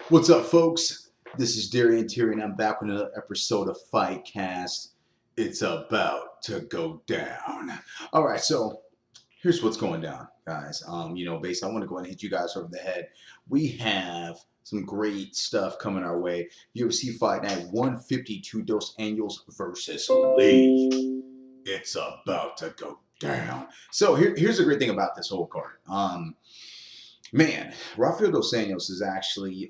What's up, folks? This is Darion Terry, and I'm back with another episode of FightCast. It's about to go down. All right, so here's what's going down, guys. Basically, I want to go and hit you guys over the head. We have some great stuff coming our way. UFC Fight Night 152 Dos Anjos versus Lee. It's about to go down. So here's the great thing about this whole card. Man, Rafael Dos Anjos is actually,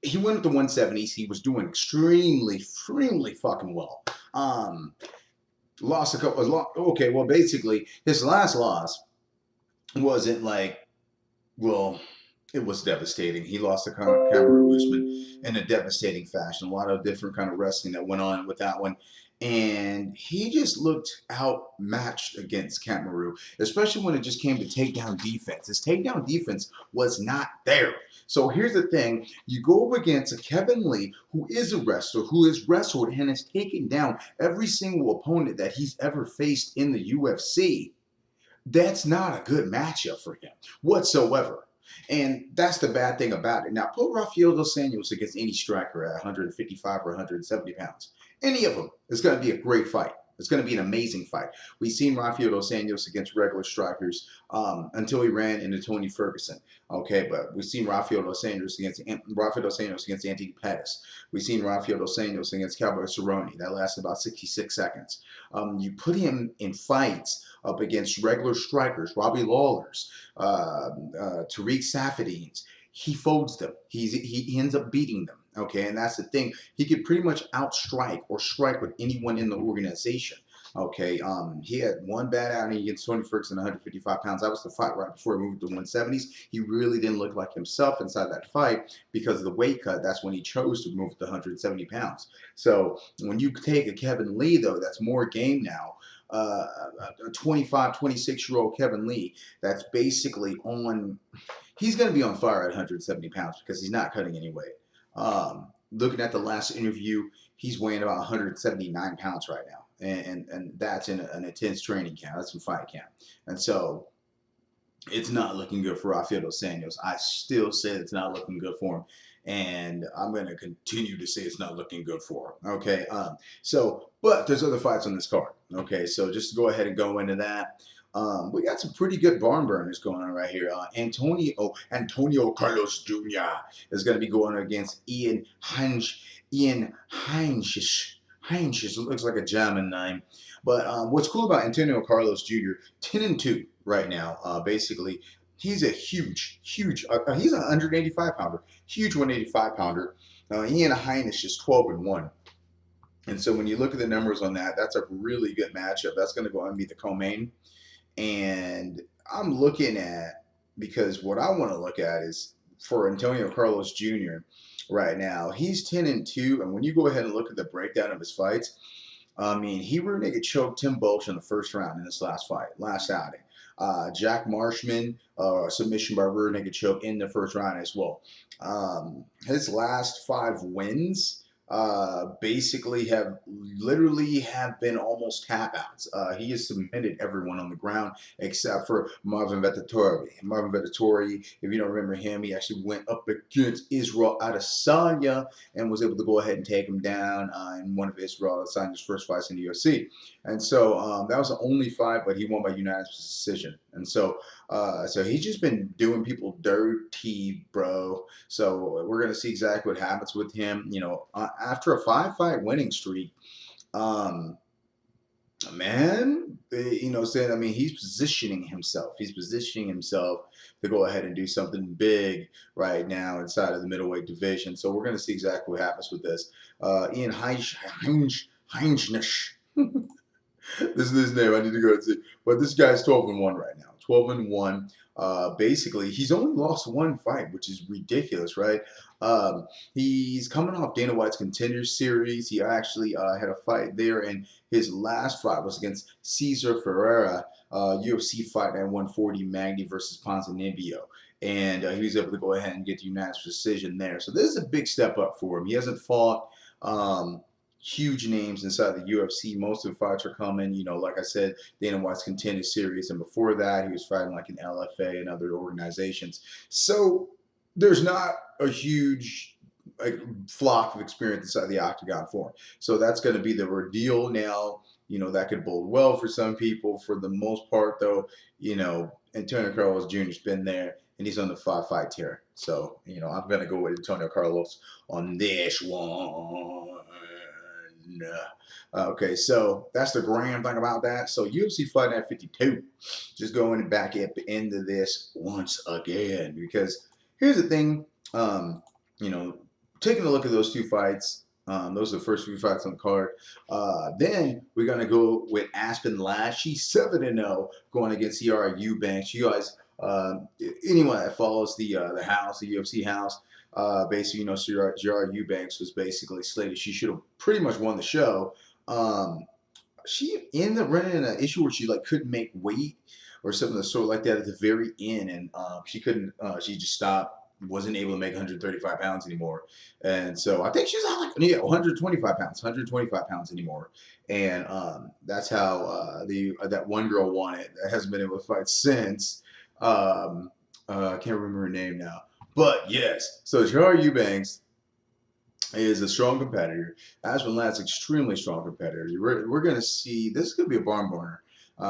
he went with the 170s. He was doing extremely fucking well. Lost a couple. Okay, well, basically, his last loss wasn't like, well, it was devastating. He lost to Cameron Usman in a devastating fashion. A lot of different kind of wrestling that went on with that one. And he just looked outmatched against Cameron, especially when it just came to takedown defense. His takedown defense was not there. So here's the thing. You go up against a Kevin Lee, who is a wrestler, who has wrestled and has taken down every single opponent that he's ever faced in the UFC. That's not a good matchup for him whatsoever. And that's the bad thing about it. Now, put Rafael Dos Anjos against any striker at 155 or 170 pounds. Any of them. It's going to be a great fight. It's going to be an amazing fight. We've seen Rafael Dos Anjos against regular strikers until he ran into Tony Ferguson. Okay, but we've seen Rafael Dos Anjos against Anthony Pettis. We've seen Rafael Dos Anjos against Cowboy Cerrone. That lasted about 66 seconds. You put him in fights up against regular strikers, Robbie Lawlers, Tariq Saffiedines. He folds them. He ends up beating them. Okay, and that's the thing. He could pretty much outstrike or strike with anyone in the organization. Okay, he had one bad outing against Tony Ferguson, 155 pounds. That was the fight right before he moved to 170s. He really didn't look like himself inside that fight because of the weight cut. That's when he chose to move to 170 pounds. So when you take a Kevin Lee, though, that's more game now. A 25, 26-year-old Kevin Lee that's basically on, he's going to be on fire at 170 pounds because he's not cutting any weight. Looking at the last interview, he's weighing about 179 pounds right now. And that's in an intense training camp. That's in fight camp. And so it's not looking good for Rafael Dos Anjos. I still say it's not looking good for him. And I'm going to continue to say it's not looking good for him. Okay. But there's other fights on this card. Okay. So just to go ahead and go into that. We got some pretty good barn burners going on right here. Antonio Carlos Jr. is going to be going against Ian Heinz. Ian Heinz. Heinz looks like a German name. But what's cool about Antonio Carlos Jr., 10-2 right now. Basically, he's a huge, he's a 185 pounder, huge 185 pounder. Ian Heinz is 12-1. And so when you look at the numbers on that, that's a really good matchup. That's going to go and be the co-main. And I'm looking at, because what I want to look at is for Antonio Carlos Jr. right now, he's 10-2. And when you go ahead and look at the breakdown of his fights, I mean, he rear naked choked Tim Boetsch in the first round in this last outing. Jack Marshman, submission by rear naked choke in the first round as well. His last 5 wins basically have been almost tap outs. He has submitted everyone on the ground except for Marvin Vettori. Marvin Vettori, if you don't remember him, he actually went up against Israel Adesanya and was able to go ahead and take him down in one of Israel Adesanya's first fights in the UFC. And so that was the only fight, but he won by unanimous decision. And so he's just been doing people dirty, bro. So we're going to see exactly what happens with him. After a 5-fight winning streak, he's positioning himself. He's positioning himself to go ahead and do something big right now inside of the middleweight division. So we're going to see exactly what happens with this. Ian Heinz. This is his name. I need to go and see. But this guy's 12-1 right now. 12-1. Basically, he's only lost 1 fight, which is ridiculous, right? He's coming off Dana White's Contender Series. He actually had a fight there, and his last fight was against Cesar Ferreira, UFC Fight Night 140, Magny versus Ponzinibbio. And he was able to go ahead and get the unanimous decision there. So this is a big step up for him. He hasn't fought huge names inside the UFC. Most of the fights are coming, like I said, Dana White's Contender Series, and before that, he was fighting like in LFA and other organizations. So there's not a huge like flock of experience inside the octagon for him. So that's going to be the ordeal now. That could bode well for some people. For the most part, though, Antonio Carlos Jr.'s been there and he's on the five-fight tear. So, I'm going to go with Antonio Carlos on this one. Okay, so that's the grand thing about that. So UFC Fight Night 52, just going back at the end of this once again, because here's the thing, you know, taking a look at those two fights, those are the first few fights on the card. Then we're gonna go with Aspen Ladd. She's 7-0 going against Ciara Eubanks. You guys, anyone that follows the house, the UFC house, basically, Ciara Eubanks was basically slated. She should have pretty much won the show. She ended up running into an issue where she couldn't make weight or something of the sort like that at the very end, and she couldn't. She just stopped. Wasn't able to make 135 pounds anymore, and so I think she's at 125 pounds, 125 pounds anymore, and that's how that one girl won it. That hasn't been able to fight since. I can't remember her name now, but yes. So Ciara Eubanks is a strong competitor. Aspen Ladd's extremely strong competitor. We're going to see, this is going to be a barn burner.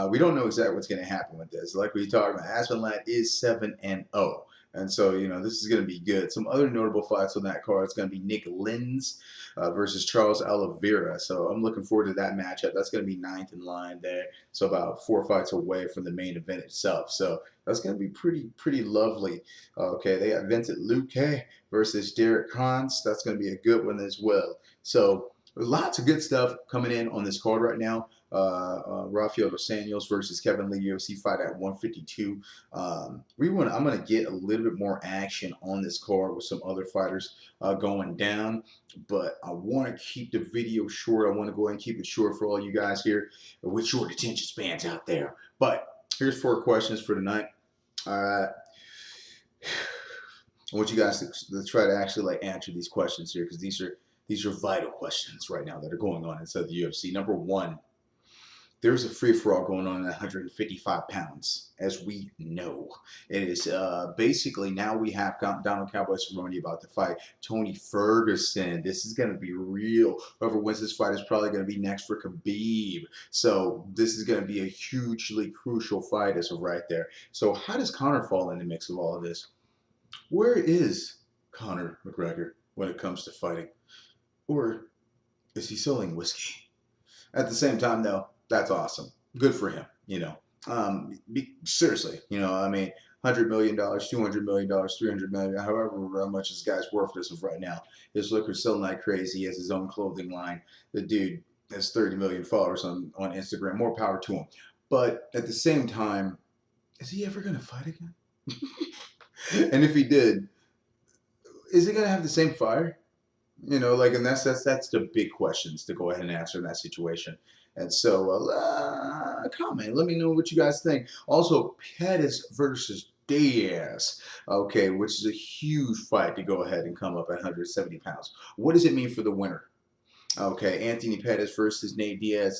We don't know exactly what's going to happen with this. Like we talked about, Aspen Ladd is 7-0. And so, this is going to be good. Some other notable fights on that card. It's going to be Nick Lenz versus Charles Oliveira. So I'm looking forward to that matchup. That's going to be 9th in line there. So about 4 fights away from the main event itself. So that's going to be pretty lovely. Okay, they got Vincent Luque versus Derek Kranz. That's going to be a good one as well. So lots of good stuff coming in on this card right now. Rafael dos Anjos versus Kevin Lee, UFC Fight at 152. I'm going to get a little bit more action on this card with some other fighters going down, but I want to keep the video short. I want to go ahead and keep it short for all you guys here with short attention spans out there. But here's 4 questions for tonight. All right. I want you guys to try to actually answer these questions here, because these are vital questions right now that are going on inside the UFC. Number 1, there's a free-for-all going on at 155 pounds, as we know. It is basically, now we have Donald Cowboy Cerrone about to fight Tony Ferguson. This is going to be real. Whoever wins this fight is probably going to be next for Khabib. So this is going to be a hugely crucial fight as of right there. So how does Conor fall in the mix of all of this? Where is Conor McGregor when it comes to fighting? Or is he selling whiskey? At the same time, though, that's awesome. Good for him, seriously, I mean, $100 million, $200 million, $300 million, however much this guy's worth as of right now. His liquor's selling like crazy. He has his own clothing line. The dude has 30 million followers on Instagram. More power to him. But at the same time, is he ever going to fight again? And if he did, is he going to have the same fire? And that's the big questions to go ahead and answer in that situation. And so, comment. Let me know what you guys think. Also, Pettis versus Diaz, okay, which is a huge fight to go ahead and come up at 170 pounds. What does it mean for the winner? Okay, Anthony Pettis versus Nate Diaz.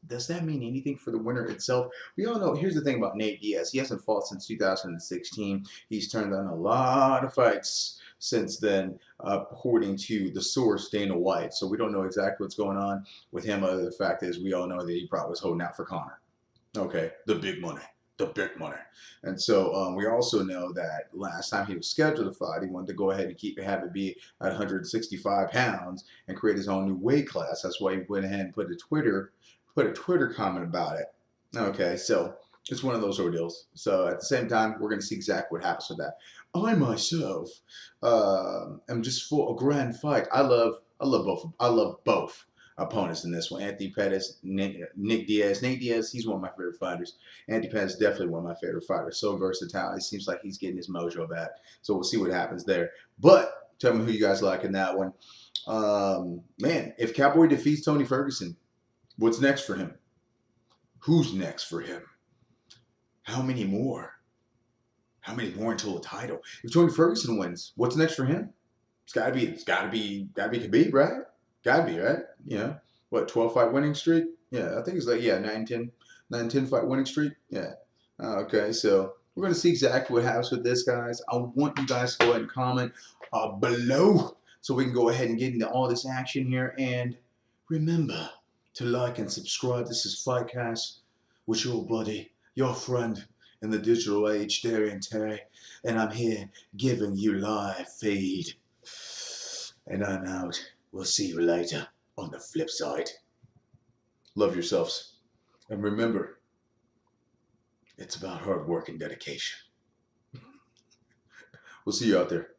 Does that mean anything for the winner itself? We all know, here's the thing about Nate Diaz. He hasn't fought since 2016. He's turned on a lot of fights since then, according to the source, Dana White. So we don't know exactly what's going on with him, other than the fact is we all know that he probably was holding out for Conor. Okay, the big money. The big money. And so we also know that last time he was scheduled to fight, he wanted to go ahead and have it be at 165 pounds and create his own new weight class. That's why he went ahead and put a Twitter comment about it. Okay, so it's one of those ordeals. So at the same time, we're going to see exactly what happens with that. I myself am just for a grand fight. I love both opponents in this one. Anthony Pettis, Nick Diaz. Nate Diaz, he's one of my favorite fighters. Anthony Pettis, definitely one of my favorite fighters. So versatile. It seems like he's getting his mojo back. So we'll see what happens there. But tell me who you guys like in that one. Man, if Cowboy defeats Tony Ferguson, what's next for him? Who's next for him? How many more? How many more until a title? If Tony Ferguson wins, what's next for him? It's gotta be Khabib, right? Gotta be, right? What, 12-fight winning streak? Yeah, I think it's 9-10 fight winning streak. Yeah. Okay, so We're going to see exactly what happens with this, guys. I want you guys to go ahead and comment below so we can go ahead and get into all this action here. And remember to like and subscribe. This is FightCast with your buddy, your friend in the digital age, Darion Terry. And I'm here giving you live feed. And I'm out. We'll see you later on the flip side. Love yourselves. And remember, it's about hard work and dedication. We'll see you out there.